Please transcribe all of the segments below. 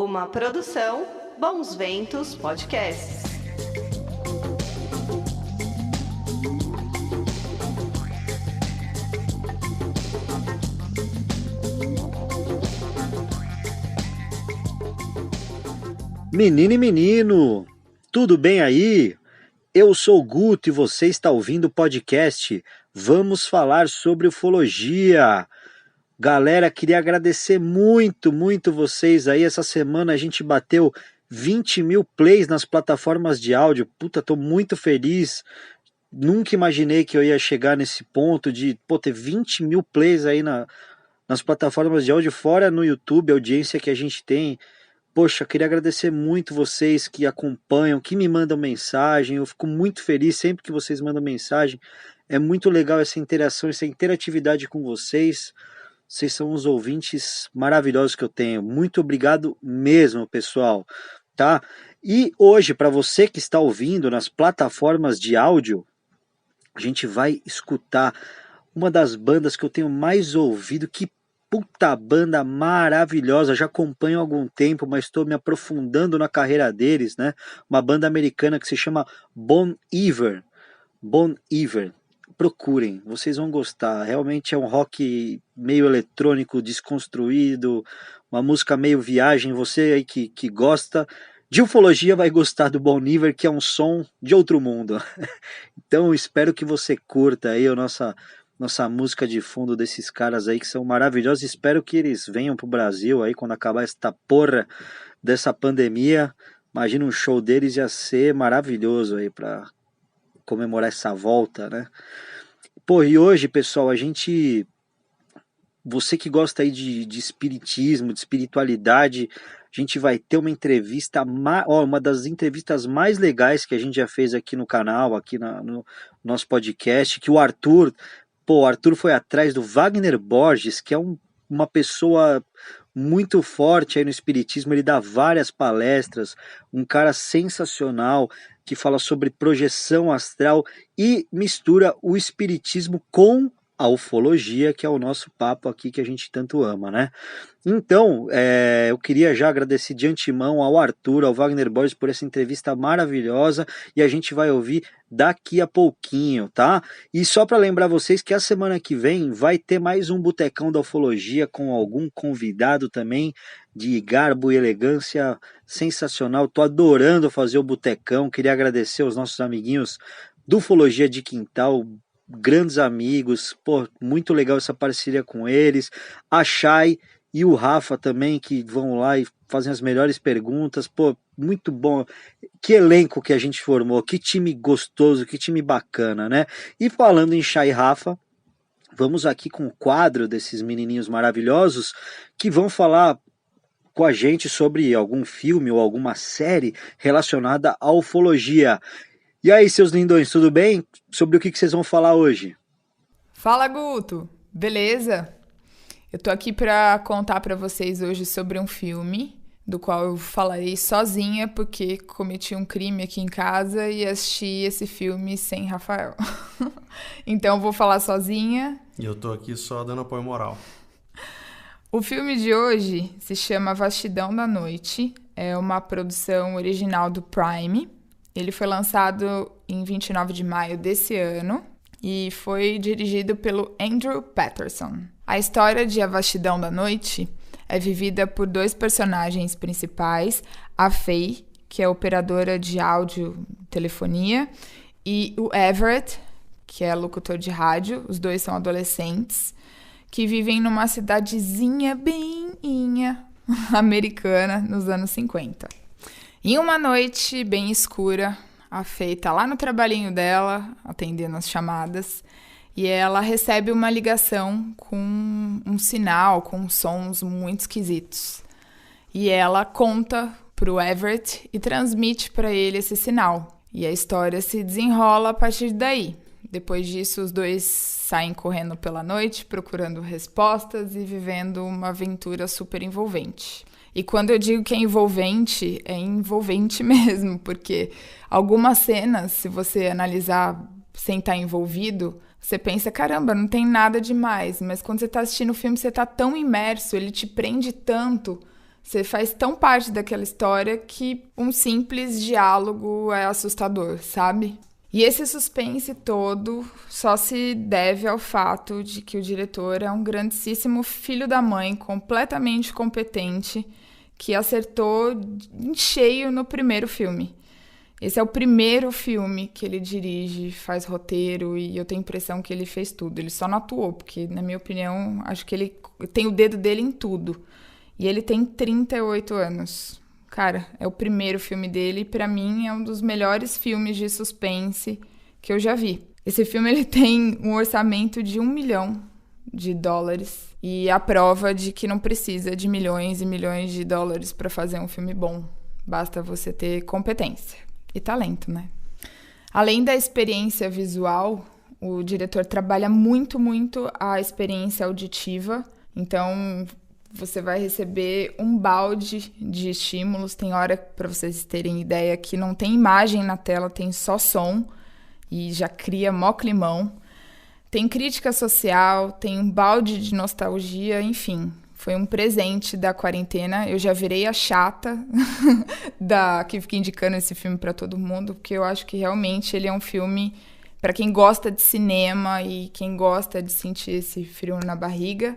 Uma produção Bons Ventos Podcasts. Menina e menino, tudo bem aí? Eu sou o Guto e você está ouvindo o podcast Vamos Falar sobre Ufologia. Galera, queria agradecer muito vocês aí. Essa semana a gente bateu 20 mil plays nas plataformas de áudio. Puta, tô muito feliz. Nunca imaginei que eu ia chegar nesse ponto de ter 20 mil plays aí nas plataformas de áudio, fora no YouTube, a audiência que a gente tem. Poxa, queria agradecer muito vocês que acompanham, que me mandam mensagem. Eu fico muito feliz sempre que vocês mandam mensagem. É muito legal essa interação, essa interatividade com vocês. Vocês são os ouvintes maravilhosos que eu tenho. Muito obrigado mesmo, pessoal. Tá? E hoje, para você que está ouvindo nas plataformas de áudio, a gente vai escutar uma das bandas que eu tenho mais ouvido. Que puta banda maravilhosa, já acompanho há algum tempo, mas estou me aprofundando na carreira deles, né? Uma banda americana que se chama Bon Iver. Bon Iver. Procurem, vocês vão gostar. Realmente é um rock meio eletrônico, desconstruído, uma música meio viagem. Você aí que gosta de ufologia vai gostar do Bon Iver, que é um som de outro mundo. Então espero que você curta aí a nossa música de fundo desses caras aí que são maravilhosos. Espero que eles venham pro Brasil aí quando acabar esta porra dessa pandemia. Imagina um show deles, ia ser maravilhoso aí para comemorar essa volta, né? Pô, e hoje, pessoal, você que gosta aí de espiritismo, de espiritualidade, a gente vai ter uma entrevista, uma das entrevistas mais legais que a gente já fez aqui no canal, aqui no nosso podcast, que o Arthur foi atrás do Wagner Borges, que é uma pessoa muito forte aí no espiritismo. Ele dá várias palestras, um cara sensacional, que fala sobre projeção astral e mistura o espiritismo com a ufologia, que é o nosso papo aqui que a gente tanto ama, né? Então, eu queria já agradecer de antemão ao Arthur, ao Wagner Borges por essa entrevista maravilhosa, e a gente vai ouvir daqui a pouquinho, tá? E só para lembrar vocês que a semana que vem vai ter mais um Botecão da Ufologia com algum convidado também de garbo e elegância sensacional. Tô adorando fazer o Botecão. Queria agradecer aos nossos amiguinhos do Ufologia de Quintal, grandes amigos. Muito legal essa parceria com eles. A Chay e o Rafa também, que vão lá e fazem as melhores perguntas. Muito bom. Que elenco que a gente formou, que time gostoso, que time bacana, né? E falando em Chay e Rafa, vamos aqui com o quadro desses menininhos maravilhosos que vão falar com a gente sobre algum filme ou alguma série relacionada à ufologia. E aí, seus lindões, tudo bem? Sobre o que vocês vão falar hoje? Fala, Guto! Beleza? Eu tô aqui pra contar pra vocês hoje sobre um filme do qual eu falarei sozinha porque cometi um crime aqui em casa e assisti esse filme sem Rafael. Então vou falar sozinha. E eu tô aqui só dando apoio moral. O filme de hoje se chama Vastidão da Noite. É uma produção original do Prime. Ele foi lançado em 29 de maio desse ano e foi dirigido pelo Andrew Patterson. A história de A Vastidão da Noite é vivida por dois personagens principais, a Faye, que é operadora de áudio e telefonia, e o Everett, que é locutor de rádio. Os dois são adolescentes que vivem numa cidadezinha bem americana nos anos 50. Em uma noite bem escura, a Faye tá lá no trabalhinho dela, atendendo as chamadas, e ela recebe uma ligação com um sinal, com sons muito esquisitos. E ela conta pro Everett e transmite para ele esse sinal. E a história se desenrola a partir daí. Depois disso, os dois saem correndo pela noite, procurando respostas e vivendo uma aventura super envolvente. E quando eu digo que é envolvente mesmo, porque algumas cenas, se você analisar sem estar envolvido, você pensa, caramba, não tem nada demais. Mas quando você está assistindo o filme, você está tão imerso, ele te prende tanto, Você faz tão parte daquela história que um simples diálogo é assustador, sabe? E esse suspense todo só se deve ao fato de que o diretor é um grandíssimo filho da mãe, completamente competente, que acertou em cheio no primeiro filme. Esse é o primeiro filme que ele dirige, faz roteiro, e eu tenho a impressão que ele fez tudo. Ele só não atuou, porque, na minha opinião, acho que ele tem o dedo dele em tudo. E ele tem 38 anos. Cara, é o primeiro filme dele e, pra mim, é um dos melhores filmes de suspense que eu já vi. Esse filme ele tem um orçamento de $1 milhão e a prova de que não precisa de milhões e milhões de dólares para fazer um filme bom. Basta você ter competência e talento, né? Além da experiência visual, o diretor trabalha muito a experiência auditiva. Então, você vai receber um balde de estímulos. Tem hora, para vocês terem ideia, que não tem imagem na tela, tem só som e já cria mó climão. Tem crítica social, tem um balde de nostalgia, enfim. Foi um presente da quarentena. Eu já virei a chata que fica indicando esse filme para todo mundo, porque eu acho que realmente ele é um filme para quem gosta de cinema e quem gosta de sentir esse frio na barriga.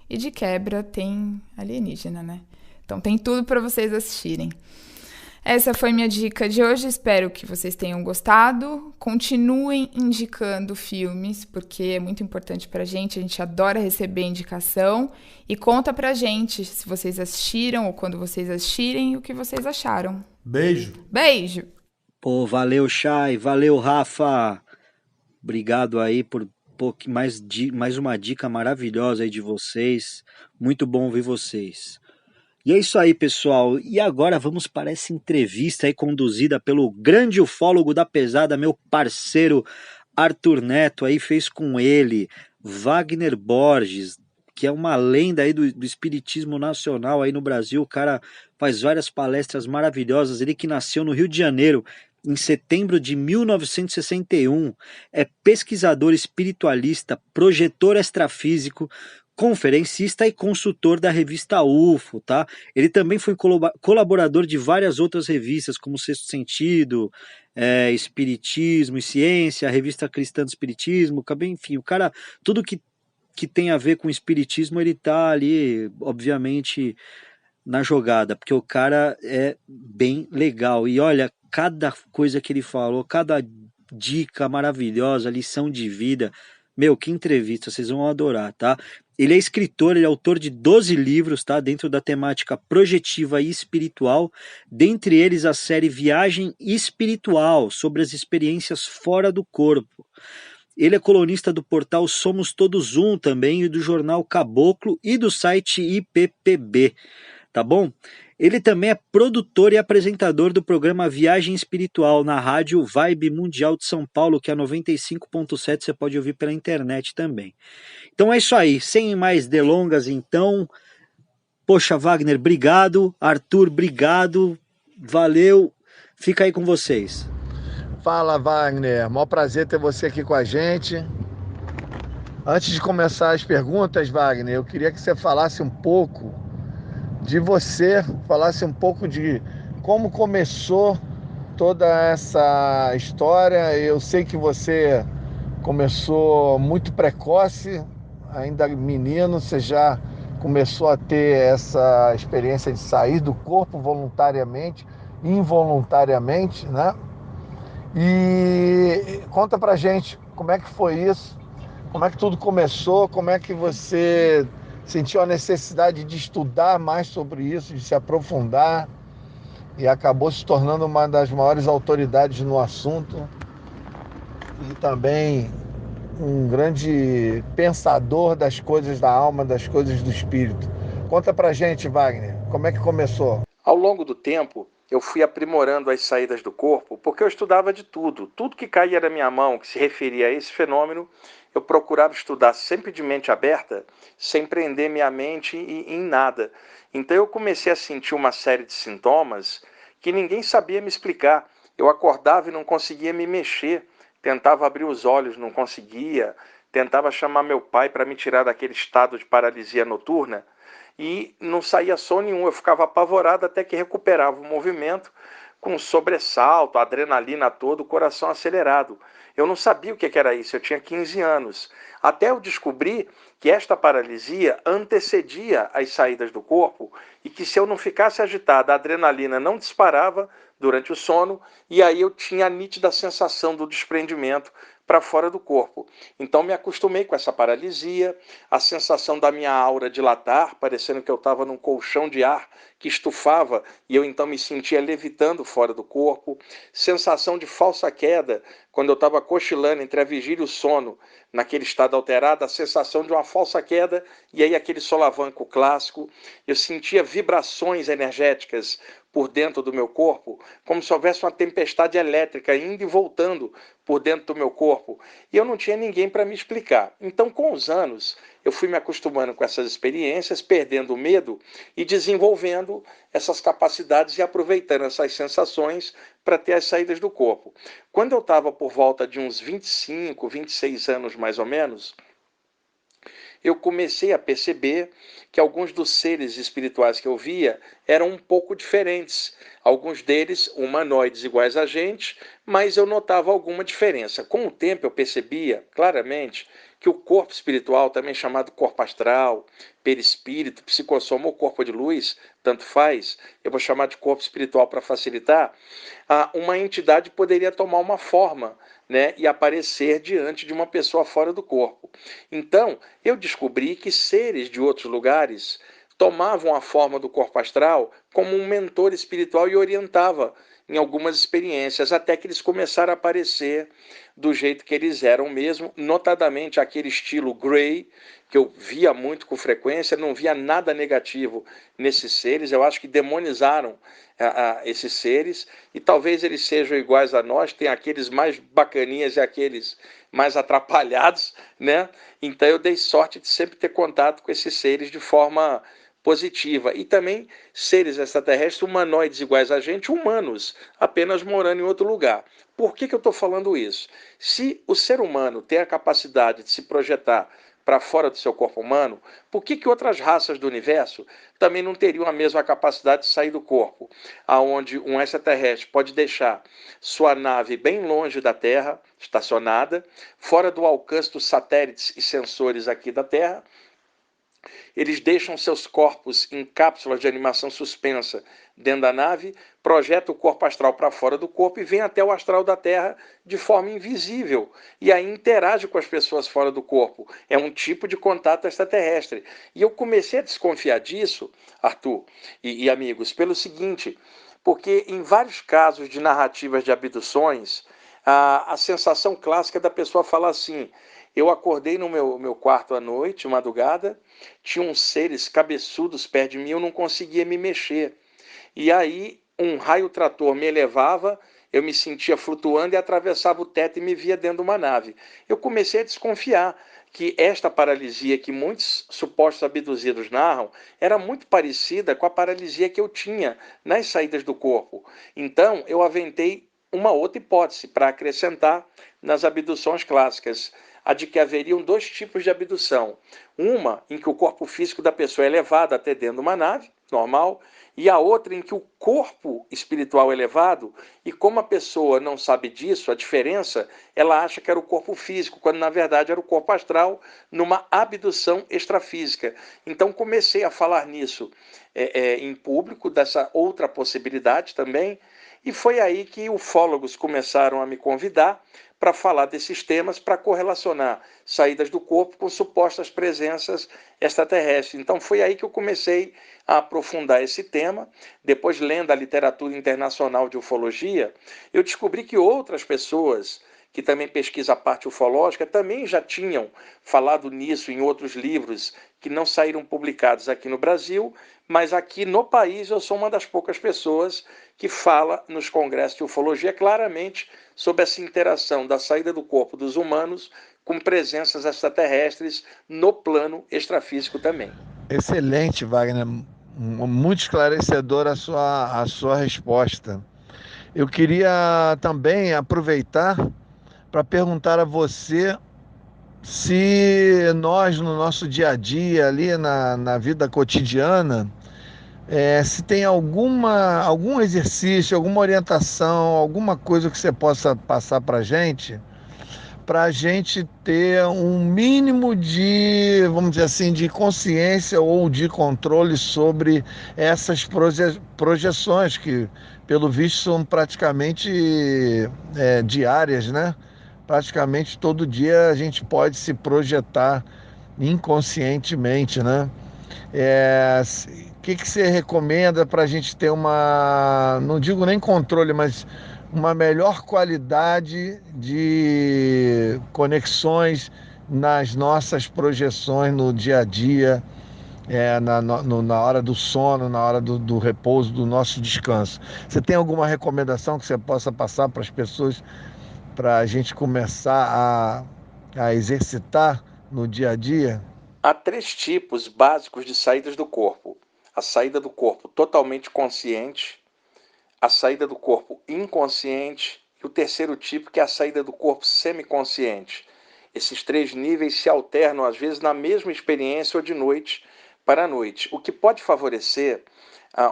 E de quebra tem alienígena, né? Então tem tudo para vocês assistirem. Essa foi minha dica de hoje, espero que vocês tenham gostado. Continuem indicando filmes, porque é muito importante pra gente, a gente adora receber indicação. E conta pra gente se vocês assistiram ou quando vocês assistirem, o que vocês acharam. Beijo! Beijo! Pô, valeu, Chay, valeu, Rafa. Obrigado aí por mais uma dica maravilhosa aí de vocês. Muito bom ouvir vocês. E é isso aí, pessoal. E agora vamos para essa entrevista aí conduzida pelo grande ufólogo da pesada, meu parceiro Arthur Neto. Aí fez com ele Wagner Borges, que é uma lenda aí do espiritismo nacional aí no Brasil. O cara faz várias palestras maravilhosas. Ele que nasceu no Rio de Janeiro em setembro de 1961, é pesquisador espiritualista, projetor extrafísico, conferencista e consultor da revista UFO, tá? Ele também foi colaborador de várias outras revistas, como Sexto Sentido, Espiritismo e Ciência, a Revista Cristã do Espiritismo, enfim, o cara, tudo que tem a ver com espiritismo, ele tá ali, obviamente, na jogada, porque o cara é bem legal. E olha, cada coisa que ele falou, cada dica maravilhosa, lição de vida, meu, que entrevista, vocês vão adorar, tá? Ele é escritor, ele é autor de 12 livros, tá? Dentro da temática projetiva e espiritual, dentre eles a série Viagem Espiritual, sobre as experiências fora do corpo. Ele é colunista do portal Somos Todos Um também, e do jornal Caboclo e do site IPPB, tá bom? Ele também é produtor e apresentador do programa Viagem Espiritual na rádio Vibe Mundial de São Paulo, que é 95.7, você pode ouvir pela internet também. Então é isso aí, sem mais delongas então. Poxa, Wagner, obrigado. Arthur, obrigado. Valeu. Fica aí com vocês. Fala, Wagner. Maior prazer ter você aqui com a gente. Antes de começar as perguntas, Wagner, eu queria que você falasse um pouco de você, falasse um pouco de como começou toda essa história. Eu sei que você começou muito precoce, ainda menino, você já começou a ter essa experiência de sair do corpo voluntariamente, involuntariamente, né? E conta pra gente como é que foi isso, como é que tudo começou, como é que você sentiu a necessidade de estudar mais sobre isso, de se aprofundar e acabou se tornando uma das maiores autoridades no assunto e também um grande pensador das coisas da alma, das coisas do espírito. Conta pra gente, Wagner, como é que começou? Ao longo do tempo, eu fui aprimorando as saídas do corpo, porque eu estudava de tudo. Tudo que caía na minha mão, que se referia a esse fenômeno, eu procurava estudar sempre de mente aberta, sem prender minha mente em nada. Então eu comecei a sentir uma série de sintomas que ninguém sabia me explicar. Eu acordava e não conseguia me mexer, tentava abrir os olhos, não conseguia, tentava chamar meu pai para me tirar daquele estado de paralisia noturna. e não saía som nenhum. Eu ficava apavorado até que recuperava o movimento com sobressalto, adrenalina toda, o coração acelerado. Eu não sabia o que era isso, eu tinha 15 anos. Até eu descobri que esta paralisia antecedia as saídas do corpo e que se eu não ficasse agitado, a adrenalina não disparava durante o sono e aí eu tinha a nítida sensação do desprendimento para fora do corpo. Então me acostumei com essa paralisia, a sensação da minha aura dilatar, parecendo que eu estava num colchão de ar que estufava e eu então me sentia levitando fora do corpo, sensação de falsa queda, quando eu estava cochilando entre a vigília e o sono, naquele estado alterado, a sensação de uma falsa queda e aí aquele solavanco clássico, eu sentia vibrações energéticas por dentro do meu corpo, como se houvesse uma tempestade elétrica indo e voltando por dentro do meu corpo, e eu não tinha ninguém para me explicar. Então, com os anos, eu fui me acostumando com essas experiências, perdendo o medo e desenvolvendo essas capacidades e aproveitando essas sensações para ter as saídas do corpo. Quando eu estava por volta de uns 25, 26 anos mais ou menos, eu comecei a perceber que alguns dos seres espirituais que eu via eram um pouco diferentes. Alguns deles humanoides iguais a gente, mas eu notava alguma diferença. Com o tempo eu percebia claramente que o corpo espiritual, também chamado corpo astral, perispírito, psicossoma ou corpo de luz, tanto faz, eu vou chamar de corpo espiritual para facilitar, uma entidade poderia tomar uma forma, né, e aparecer diante de uma pessoa fora do corpo. Então, eu descobri que seres de outros lugares tomavam a forma do corpo astral como um mentor espiritual e orientava em algumas experiências, até que eles começaram a aparecer do jeito que eles eram mesmo, notadamente aquele estilo Grey, que eu via muito com frequência, não via nada negativo nesses seres, eu acho que demonizaram esses seres, e talvez eles sejam iguais a nós, tem aqueles mais bacaninhas e aqueles mais atrapalhados, né? Então eu dei sorte de sempre ter contato com esses seres de forma positiva, e também seres extraterrestres humanoides iguais a gente, humanos, apenas morando em outro lugar. Por que eu estou falando isso? Se o ser humano tem a capacidade de se projetar para fora do seu corpo humano, por que outras raças do universo também não teriam a mesma capacidade de sair do corpo? Aonde um extraterrestre pode deixar sua nave bem longe da Terra, estacionada, fora do alcance dos satélites e sensores aqui da Terra. Eles deixam seus corpos em cápsulas de animação suspensa dentro da nave, projetam o corpo astral para fora do corpo e vem até o astral da Terra de forma invisível. E aí interage com as pessoas fora do corpo. É um tipo de contato extraterrestre. E eu comecei a desconfiar disso, Arthur e amigos, pelo seguinte, porque em vários casos de narrativas de abduções, a sensação clássica da pessoa falar assim: eu acordei no meu quarto à noite, madrugada, tinha uns seres cabeçudos perto de mim, eu não conseguia me mexer. E aí um raio trator me elevava, eu me sentia flutuando e atravessava o teto e me via dentro de uma nave. Eu comecei a desconfiar que esta paralisia que muitos supostos abduzidos narram era muito parecida com a paralisia que eu tinha nas saídas do corpo. Então eu aventei uma outra hipótese para acrescentar nas abduções clássicas, a de que haveriam dois tipos de abdução. Uma em que o corpo físico da pessoa é levado até dentro de uma nave, normal, e a outra em que o corpo espiritual é levado, e como a pessoa não sabe disso, a diferença, ela acha que era o corpo físico, quando na verdade era o corpo astral, numa abdução extrafísica. Então comecei a falar nisso em público, dessa outra possibilidade também, e foi aí que ufólogos começaram a me convidar para falar desses temas, para correlacionar saídas do corpo com supostas presenças extraterrestres. Então foi aí que eu comecei a aprofundar esse tema. Depois, lendo a literatura internacional de ufologia, eu descobri que outras pessoas que também pesquisam a parte ufológica também já tinham falado nisso em outros livros que não saíram publicados aqui no Brasil, mas aqui no país eu sou uma das poucas pessoas que fala nos congressos de ufologia claramente sobre essa interação da saída do corpo dos humanos com presenças extraterrestres no plano extrafísico também. Excelente, Wagner. Muito esclarecedora a sua resposta. Eu queria também aproveitar para perguntar a você se nós, no nosso dia a dia, ali na vida cotidiana, se tem algum exercício, alguma orientação, alguma coisa que você possa passar para a gente ter um mínimo de, vamos dizer assim, de consciência ou de controle sobre essas projeções que, pelo visto, são praticamente diárias, né? Praticamente todo dia a gente pode se projetar inconscientemente, né? O que você recomenda para a gente ter não digo nem controle, mas uma melhor qualidade de conexões nas nossas projeções no dia a dia, na hora do sono, na hora do repouso, do nosso descanso? Você tem alguma recomendação que você possa passar para as pessoas para a gente começar a exercitar no dia a dia? Há 3 tipos básicos de saídas do corpo: a saída do corpo totalmente consciente, a saída do corpo inconsciente e o terceiro tipo, que é a saída do corpo semiconsciente. Esses 3 níveis se alternam às vezes na mesma experiência ou de noite para noite. O que pode favorecer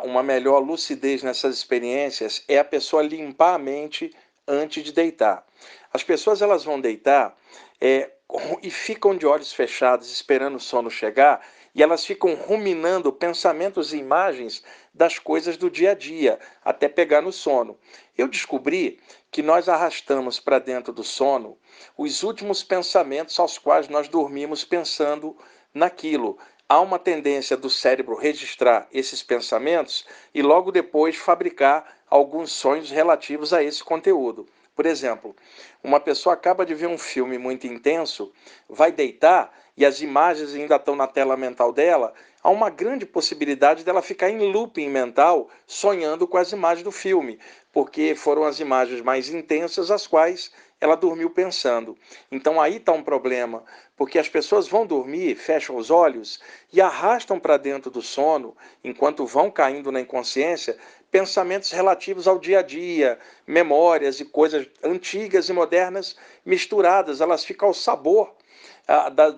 uma melhor lucidez nessas experiências é a pessoa limpar a mente antes de deitar. As pessoas elas vão deitar e ficam de olhos fechados esperando o sono chegar, e elas ficam ruminando pensamentos e imagens das coisas do dia a dia, até pegar no sono. Eu descobri que nós arrastamos para dentro do sono os últimos pensamentos aos quais nós dormimos pensando naquilo. Há uma tendência do cérebro registrar esses pensamentos e logo depois fabricar alguns sonhos relativos a esse conteúdo. Por exemplo, uma pessoa acaba de ver um filme muito intenso, vai deitar e as imagens ainda estão na tela mental dela, há uma grande possibilidade dela ficar em looping mental, sonhando com as imagens do filme, porque foram as imagens mais intensas as quais ela dormiu pensando. Então aí está um problema, porque as pessoas vão dormir, fecham os olhos e arrastam para dentro do sono, enquanto vão caindo na inconsciência, pensamentos relativos ao dia a dia, memórias e coisas antigas e modernas misturadas. Elas ficam ao sabor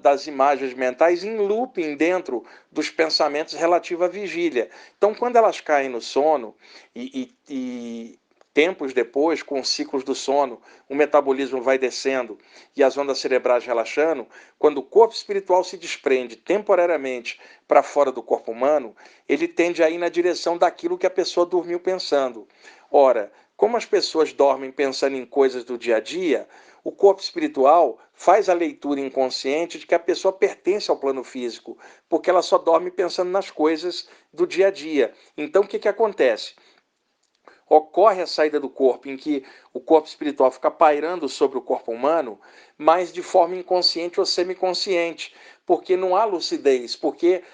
das imagens mentais em looping dentro dos pensamentos relativos à vigília. Então, quando elas caem no sono e tempos depois, com os ciclos do sono, o metabolismo vai descendo e as ondas cerebrais relaxando, quando o corpo espiritual se desprende temporariamente para fora do corpo humano, ele tende a ir na direção daquilo que a pessoa dormiu pensando. Ora, como as pessoas dormem pensando em coisas do dia a dia, o corpo espiritual faz a leitura inconsciente de que a pessoa pertence ao plano físico, porque ela só dorme pensando nas coisas do dia a dia. Então, o que acontece? Ocorre a saída do corpo, em que o corpo espiritual fica pairando sobre o corpo humano, mas de forma inconsciente ou semiconsciente, porque não há lucidez, porque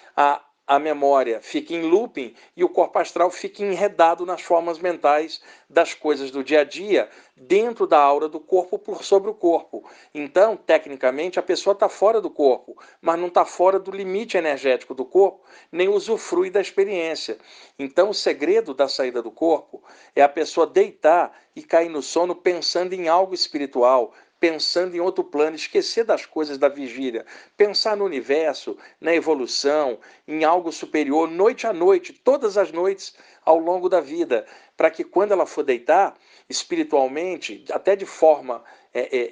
a memória fica em looping e o corpo astral fica enredado nas formas mentais das coisas do dia a dia, dentro da aura do corpo por sobre o corpo. Então, tecnicamente, a pessoa está fora do corpo, mas não está fora do limite energético do corpo, nem usufrui da experiência. Então, o segredo da saída do corpo é a pessoa deitar e cair no sono pensando em algo espiritual, pensando em outro plano, esquecer das coisas da vigília, pensar no universo, na evolução, em algo superior, noite a noite, todas as noites ao longo da vida, para que quando ela for deitar, espiritualmente, até de forma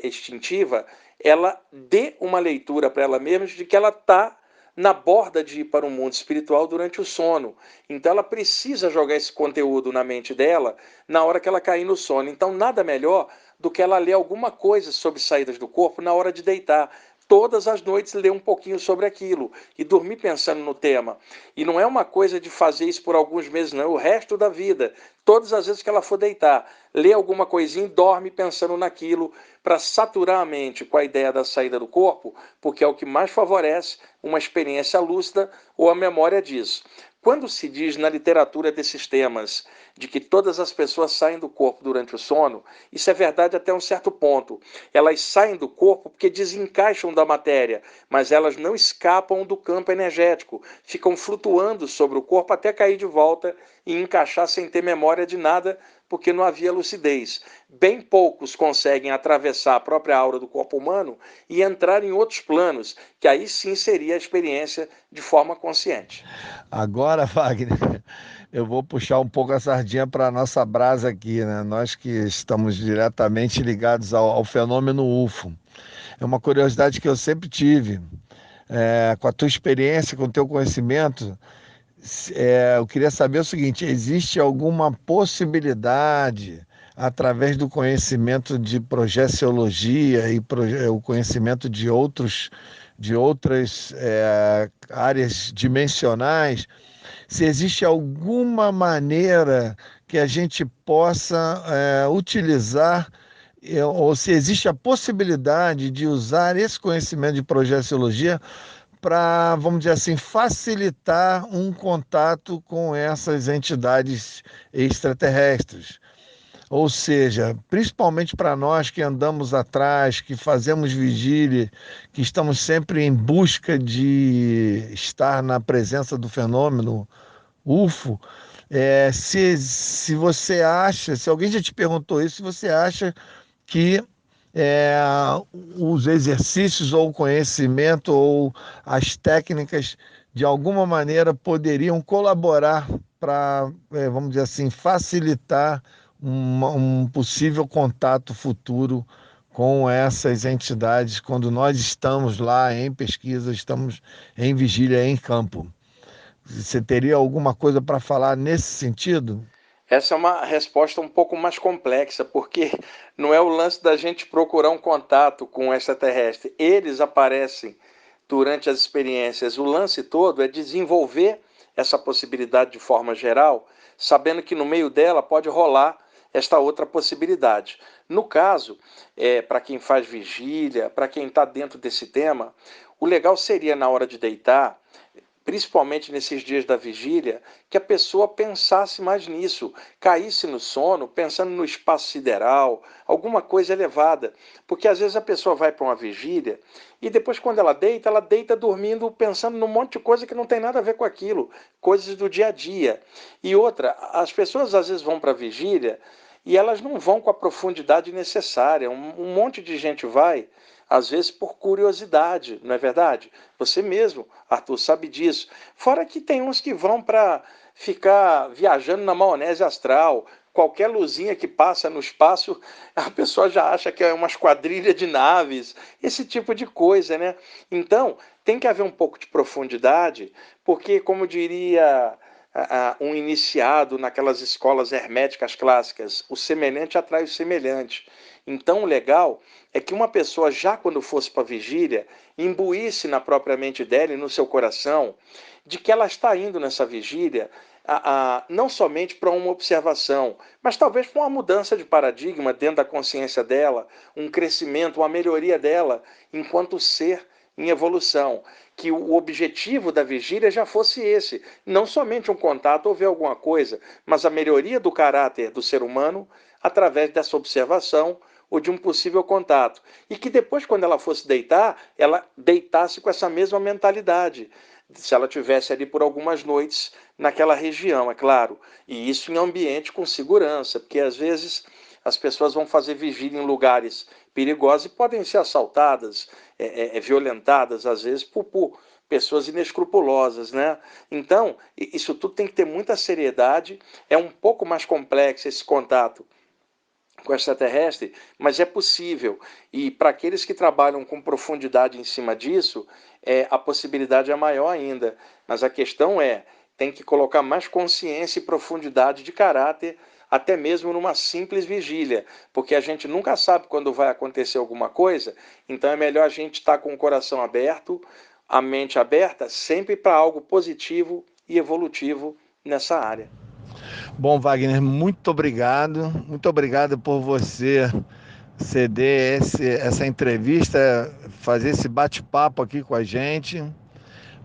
instintiva, ela dê uma leitura para ela mesma de que ela está na borda de ir para o mundo espiritual durante o sono. Então ela precisa jogar esse conteúdo na mente dela na hora que ela cair no sono. Então nada melhor do que ela ler alguma coisa sobre saídas do corpo na hora de deitar. Todas as noites ler um pouquinho sobre aquilo e dormir pensando no tema. E não é uma coisa de fazer isso por alguns meses, não, é o resto da vida. Todas as vezes que ela for deitar, lê alguma coisinha e dorme pensando naquilo, para saturar a mente com a ideia da saída do corpo, porque é o que mais favorece uma experiência lúcida ou a memória disso. Quando se diz na literatura desses temas de que todas as pessoas saem do corpo durante o sono, isso é verdade até um certo ponto. Elas saem do corpo porque desencaixam da matéria, mas elas não escapam do campo energético, ficam flutuando sobre o corpo até cair de volta e encaixar sem ter memória de nada, porque não havia lucidez. Bem poucos conseguem atravessar a própria aura do corpo humano e entrar em outros planos, que aí sim seria a experiência de forma consciente. Agora, Wagner, eu vou puxar um pouco a sardinha para a nossa brasa aqui, né? Nós que estamos diretamente ligados ao fenômeno UFO. É uma curiosidade que eu sempre tive. Com a tua experiência, com o teu conhecimento, eu queria saber o seguinte: existe alguma possibilidade, através do conhecimento de projeciologia e o conhecimento de outras áreas dimensionais, se existe alguma maneira que a gente possa utilizar, ou se existe a possibilidade de usar esse conhecimento de projeciologia para, vamos dizer assim, facilitar um contato com essas entidades extraterrestres. Ou seja, principalmente para nós que andamos atrás, que fazemos vigília, que estamos sempre em busca de estar na presença do fenômeno UFO, se você acha, se alguém já te perguntou isso, se você acha que os exercícios ou o conhecimento ou as técnicas de alguma maneira poderiam colaborar para, vamos dizer assim, facilitar um possível contato futuro com essas entidades quando nós estamos lá em pesquisa, estamos em vigília em campo. Você teria alguma coisa para falar nesse sentido? Essa é uma resposta um pouco mais complexa, porque não é o lance da gente procurar um contato com o extraterrestre. Eles aparecem durante as experiências. O lance todo é desenvolver essa possibilidade de forma geral, sabendo que no meio dela pode rolar esta outra possibilidade. No caso, para quem faz vigília, para quem está dentro desse tema, o legal seria, na hora de deitar, principalmente nesses dias da vigília, que a pessoa pensasse mais nisso, caísse no sono, pensando no espaço sideral, alguma coisa elevada. Porque às vezes a pessoa vai para uma vigília e depois, quando ela deita dormindo, pensando num monte de coisa que não tem nada a ver com aquilo, coisas do dia a dia. E outra, as pessoas às vezes vão para a vigília e elas não vão com a profundidade necessária. Um monte de gente vai, às vezes por curiosidade, não é verdade? Você mesmo, Arthur, sabe disso. Fora que tem uns que vão para ficar viajando na maionese astral. Qualquer luzinha que passa no espaço, a pessoa já acha que é uma esquadrilha de naves, esse tipo de coisa, né? Então, tem que haver um pouco de profundidade, porque, como diria um iniciado naquelas escolas herméticas clássicas, o semelhante atrai o semelhante. Então, o legal é que uma pessoa, já quando fosse para a vigília, imbuísse na própria mente dela e no seu coração de que ela está indo nessa vigília não somente para uma observação, mas talvez para uma mudança de paradigma dentro da consciência dela, um crescimento, uma melhoria dela enquanto ser em evolução. Que o objetivo da vigília já fosse esse, não somente um contato ou ver alguma coisa, mas a melhoria do caráter do ser humano através dessa observação ou de um possível contato. E que depois, quando ela fosse deitar, ela deitasse com essa mesma mentalidade, se ela tivesse ali por algumas noites naquela região, é claro. E isso em ambiente com segurança, porque às vezes as pessoas vão fazer vigília em lugares perigosos e podem ser assaltadas, violentadas, às vezes, por pessoas inescrupulosas, né? Então, isso tudo tem que ter muita seriedade. É um pouco mais complexo esse contato com o extraterrestre, mas é possível. E para aqueles que trabalham com profundidade em cima disso, a possibilidade é maior ainda. Mas a questão tem que colocar mais consciência e profundidade de caráter, até mesmo numa simples vigília, porque a gente nunca sabe quando vai acontecer alguma coisa, então é melhor a gente estar com o coração aberto, a mente aberta, sempre para algo positivo e evolutivo nessa área. Bom, Wagner, muito obrigado por você ceder essa entrevista, fazer esse bate-papo aqui com a gente.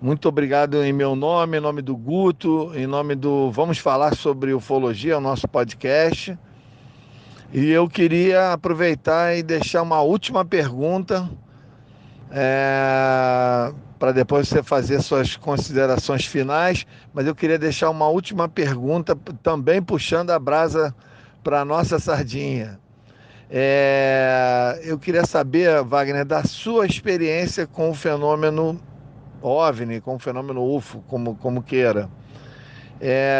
Muito obrigado em meu nome, em nome do Guto, em nome do Vamos Falar sobre Ufologia, o nosso podcast. E eu queria aproveitar e deixar uma última pergunta, para depois você fazer suas considerações finais, mas eu queria deixar uma última pergunta, também puxando a brasa para nossa sardinha. Eu queria saber, Wagner, da sua experiência com o fenômeno OVNI, com o fenômeno UFO, como queira.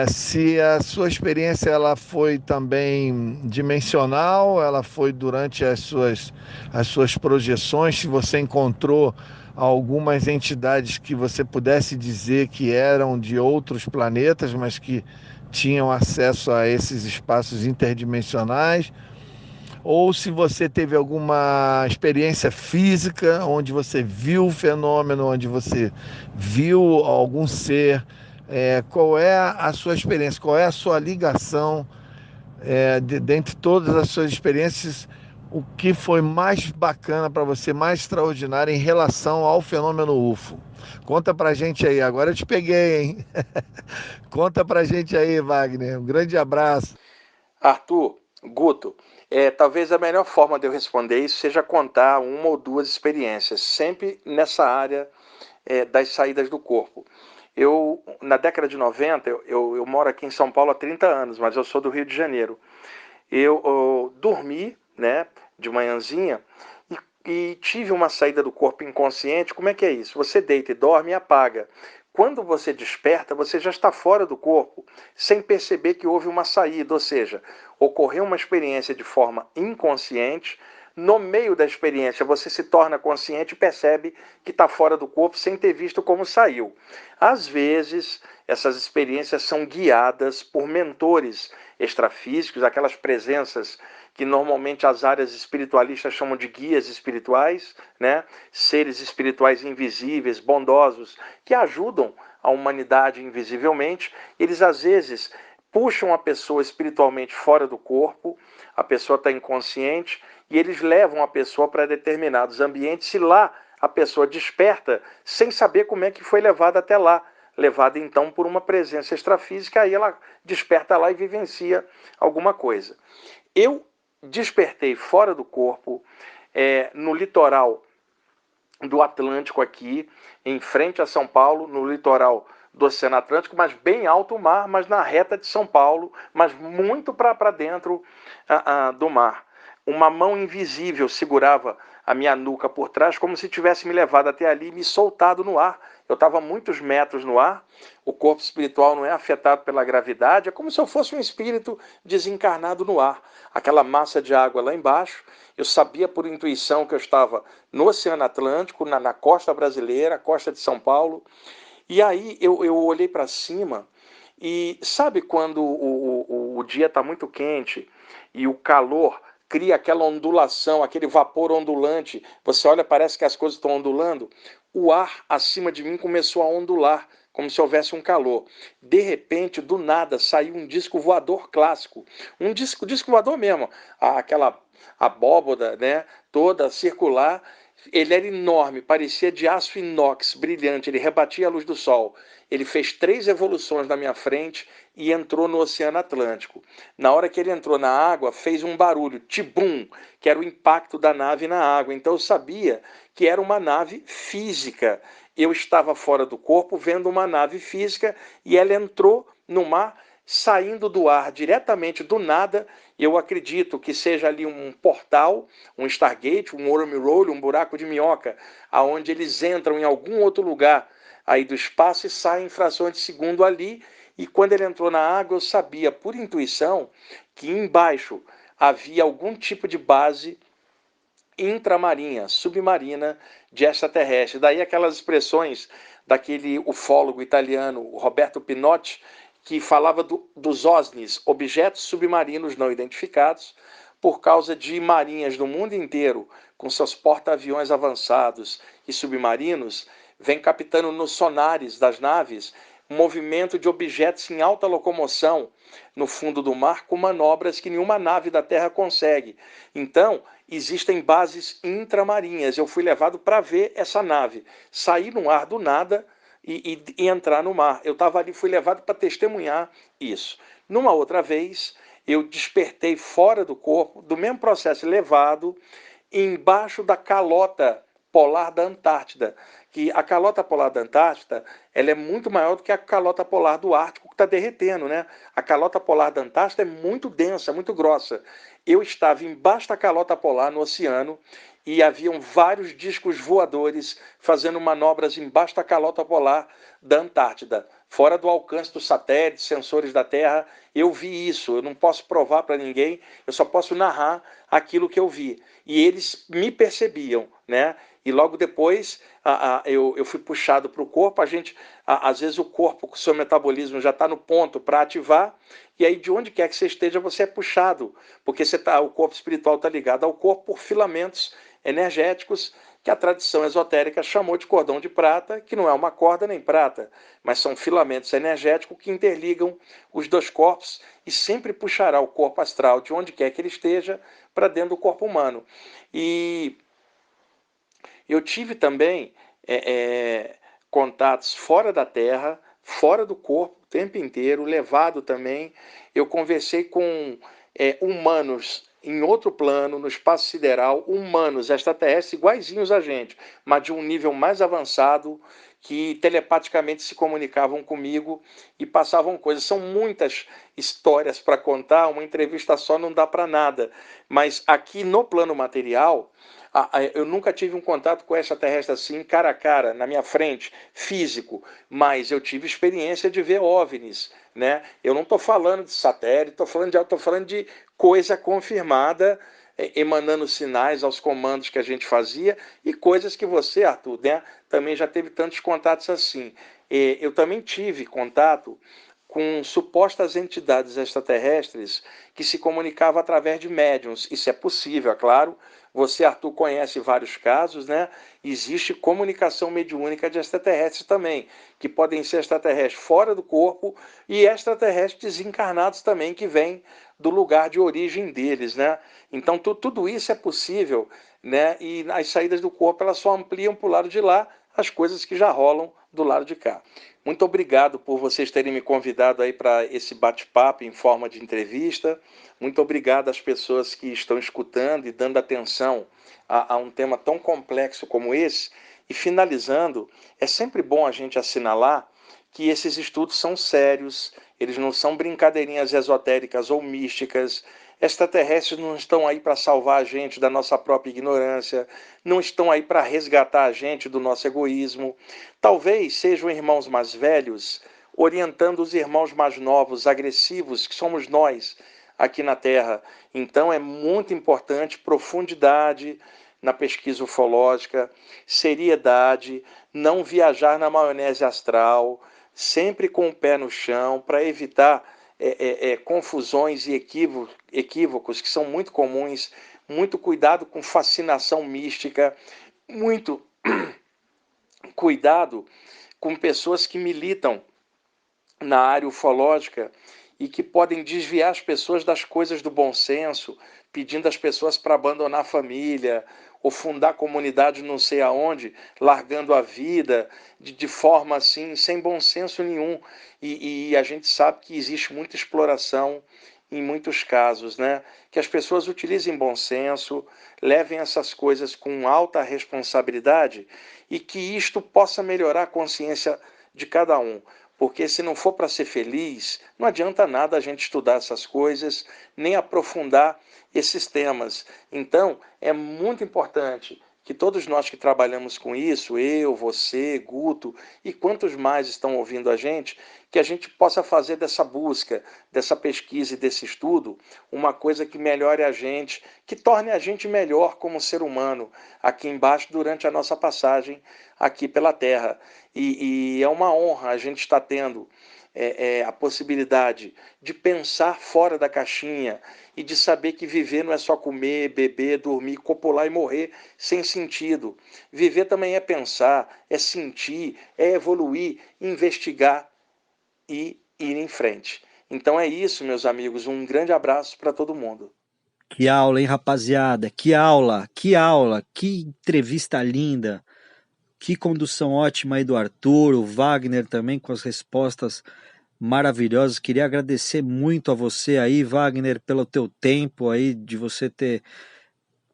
Se a sua experiência ela foi também dimensional, ela foi durante as suas projeções, se você encontrou algumas entidades que você pudesse dizer que eram de outros planetas, mas que tinham acesso a esses espaços interdimensionais, ou se você teve alguma experiência física, onde você viu o fenômeno, onde você viu algum ser. Qual é a sua experiência, qual é a sua ligação, dentre todas as suas experiências, o que foi mais bacana para você, mais extraordinário em relação ao fenômeno UFO? Conta pra gente aí, agora eu te peguei, hein? Conta pra gente aí, Wagner, um grande abraço. Arthur, Guto, talvez a melhor forma de eu responder isso seja contar uma ou duas experiências, sempre nessa área das saídas do corpo. Na década de 90, eu moro aqui em São Paulo há 30 anos, mas eu sou do Rio de Janeiro. Eu dormi, né, de manhãzinha e tive uma saída do corpo inconsciente. Como é que é isso? Você deita e dorme e apaga. Quando você desperta, você já está fora do corpo, sem perceber que houve uma saída, ou seja, ocorreu uma experiência de forma inconsciente. No meio da experiência, você se torna consciente e percebe que está fora do corpo sem ter visto como saiu. Às vezes, essas experiências são guiadas por mentores extrafísicos, aquelas presenças que normalmente as áreas espiritualistas chamam de guias espirituais, né? Seres espirituais invisíveis, bondosos, que ajudam a humanidade invisivelmente. Eles, às vezes, puxam a pessoa espiritualmente fora do corpo, a pessoa está inconsciente, e eles levam a pessoa para determinados ambientes e lá a pessoa desperta sem saber como é que foi levada até lá. Levada então por uma presença extrafísica, aí ela desperta lá e vivencia alguma coisa. Eu despertei fora do corpo, no litoral do Atlântico aqui, em frente a São Paulo, no litoral do Oceano Atlântico, mas bem alto o mar, mas na reta de São Paulo, mas muito para dentro do mar. Uma mão invisível segurava a minha nuca por trás, como se tivesse me levado até ali e me soltado no ar. Eu estava a muitos metros no ar, o corpo espiritual não é afetado pela gravidade, é como se eu fosse um espírito desencarnado no ar. Aquela massa de água lá embaixo, eu sabia por intuição que eu estava no Oceano Atlântico, na costa brasileira, costa de São Paulo. E aí eu olhei para cima e sabe quando o dia está muito quente e o calor cria aquela ondulação, aquele vapor ondulante, você olha, parece que as coisas estão ondulando, o ar acima de mim começou a ondular, como se houvesse um calor. De repente, do nada, saiu um disco voador clássico, um disco voador mesmo, aquela abóboda, né, toda circular. Ele era enorme, parecia de aço inox, brilhante, ele rebatia a luz do sol. Ele fez 3 evoluções na minha frente e entrou no Oceano Atlântico. Na hora que ele entrou na água, fez um barulho, tibum, que era o impacto da nave na água. Então eu sabia que era uma nave física. Eu estava fora do corpo vendo uma nave física e ela entrou no mar, saindo do ar diretamente do nada. Eu acredito que seja ali um portal, um Stargate, um wormhole, um buraco de minhoca, aonde eles entram em algum outro lugar aí do espaço e saem em frações de segundo ali. E quando ele entrou na água, eu sabia por intuição que embaixo havia algum tipo de base intramarinha, submarina de extraterrestre. Daí aquelas expressões daquele ufólogo italiano, Roberto Pinotti, que falava dos OSNIs, objetos submarinos não identificados, por causa de marinhas do mundo inteiro, com seus porta-aviões avançados e submarinos, vem captando nos sonares das naves movimento de objetos em alta locomoção no fundo do mar, com manobras que nenhuma nave da Terra consegue. Então, existem bases intramarinhas. Eu fui levado para ver essa nave sair no ar do nada e entrar no mar. Eu estava ali, fui levado para testemunhar isso. Numa outra vez, eu despertei fora do corpo, do mesmo processo, levado embaixo da calota polar da Antártida, que a calota polar da Antártida ela é muito maior do que a calota polar do Ártico, que está derretendo, né? A calota polar da Antártida é muito densa, muito grossa. Eu estava embaixo da calota polar no oceano e haviam vários discos voadores fazendo manobras embaixo da calota polar da Antártida, fora do alcance dos satélites, sensores da Terra. Eu vi isso, eu não posso provar para ninguém, eu só posso narrar aquilo que eu vi. E eles me percebiam, né? E logo depois eu fui puxado para o corpo. Às vezes o corpo, com o seu metabolismo já está no ponto para ativar, e aí de onde quer que você esteja, você é puxado, porque o corpo espiritual está ligado ao corpo por filamentos energéticos que a tradição esotérica chamou de cordão de prata, que não é uma corda nem prata, mas são filamentos energéticos que interligam os dois corpos e sempre puxará o corpo astral de onde quer que ele esteja para dentro do corpo humano. E eu tive também contatos fora da Terra, fora do corpo, o tempo inteiro, levado também. Eu conversei com humanos em outro plano, no espaço sideral, humanos, extraterrestres, iguaizinhos a gente, mas de um nível mais avançado, que telepaticamente se comunicavam comigo e passavam coisas. São muitas histórias para contar, uma entrevista só não dá para nada. Mas aqui no plano material, eu nunca tive um contato com extraterrestre assim, cara a cara, na minha frente, físico, mas eu tive experiência de ver OVNIs, né? Eu não estou falando de satélite, estou falando de coisa confirmada, emanando sinais aos comandos que a gente fazia, e coisas que você, Arthur, né, também já teve tantos contatos assim. Eu também tive contato com supostas entidades extraterrestres que se comunicavam através de médiums. Isso é possível, é claro. Você, Arthur, conhece vários casos, né? Existe comunicação mediúnica de extraterrestres também, que podem ser extraterrestres fora do corpo e extraterrestres desencarnados também, que vêm do lugar de origem deles, né? Então, tudo isso é possível, né? E as saídas do corpo, elas só ampliam para o lado de lá as coisas que já rolam do lado de cá. Muito obrigado por vocês terem me convidado aí para esse bate-papo em forma de entrevista. Muito obrigado às pessoas que estão escutando e dando atenção a um tema tão complexo como esse. E finalizando, é sempre bom a gente assinalar que esses estudos são sérios, eles não são brincadeirinhas esotéricas ou místicas. Extraterrestres não estão aí para salvar a gente da nossa própria ignorância, não estão aí para resgatar a gente do nosso egoísmo. Talvez sejam irmãos mais velhos orientando os irmãos mais novos, agressivos, que somos nós aqui na Terra. Então é muito importante profundidade na pesquisa ufológica, seriedade, não viajar na maionese astral, sempre com o pé no chão, para evitar confusões e equívocos que são muito comuns. Muito cuidado com fascinação mística, muito cuidado com pessoas que militam na área ufológica e que podem desviar as pessoas das coisas do bom senso, pedindo às pessoas para abandonar a família ou fundar comunidade não sei aonde, largando a vida de forma assim, sem bom senso nenhum. E a gente sabe que existe muita exploração em muitos casos, né? Que as pessoas utilizem bom senso, levem essas coisas com alta responsabilidade e que isto possa melhorar a consciência de cada um. Porque se não for para ser feliz, não adianta nada a gente estudar essas coisas, nem aprofundar esses temas. Então, é muito importante que todos nós que trabalhamos com isso, eu, você, Guto e quantos mais estão ouvindo a gente possa fazer dessa busca, dessa pesquisa e desse estudo uma coisa que melhore a gente, que torne a gente melhor como ser humano aqui embaixo durante a nossa passagem aqui pela Terra. E é uma honra a gente estar tendo a possibilidade de pensar fora da caixinha e de saber que viver não é só comer, beber, dormir, copular e morrer sem sentido. Viver também é pensar, é sentir, é evoluir, investigar e ir em frente. Então é isso, meus amigos. Um grande abraço para todo mundo. Que aula, hein, rapaziada? Que aula, que entrevista linda. Que condução ótima aí do Arthur, o Wagner também com as respostas maravilhosas. Queria agradecer muito a você aí, Wagner, pelo teu tempo aí, de você ter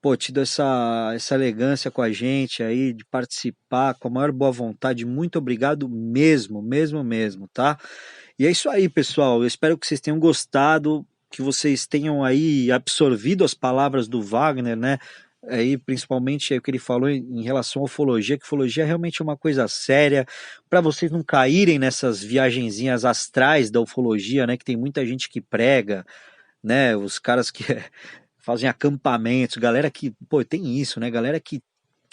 pô, tido essa elegância com a gente aí, de participar com a maior boa vontade. Muito obrigado mesmo, mesmo, tá? E é isso aí, pessoal. Eu espero que vocês tenham gostado, que vocês tenham aí absorvido as palavras do Wagner, né? Aí, principalmente o que ele falou em relação à ufologia, que ufologia é realmente uma coisa séria, para vocês não caírem nessas viagenzinhas astrais da ufologia, né? Que tem muita gente que prega, né? Os caras que fazem acampamentos, galera que, pô, tem isso, né? Galera que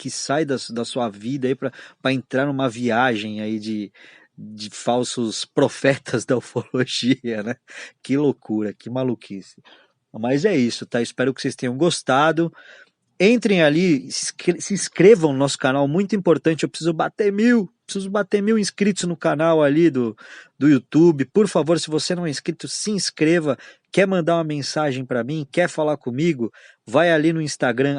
sai da sua vida aí para entrar numa viagem aí de falsos profetas da ufologia, né? Que loucura, que maluquice. Mas é isso, tá? Espero que vocês tenham gostado. Entrem ali, se inscrevam no nosso canal, muito importante. Eu preciso bater 1000 inscritos no canal ali do YouTube. Por favor, se você não é inscrito, se inscreva. Quer mandar uma mensagem para mim, quer falar comigo, vai ali no Instagram,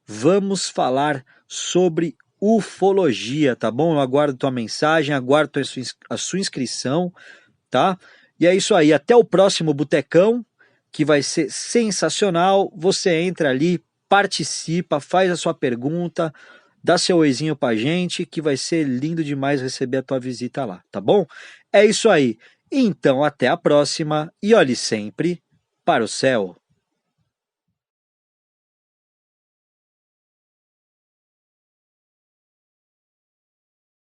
@vamos falar sobre ufologia, tá bom? Eu aguardo tua mensagem, aguardo a sua inscrição, tá? E é isso aí, até o próximo Botecão, que vai ser sensacional. Você entra ali, participa, faz a sua pergunta, dá seu oizinho pra gente, que vai ser lindo demais receber a tua visita lá, tá bom? É isso aí. Então, até a próxima e olhe sempre para o céu.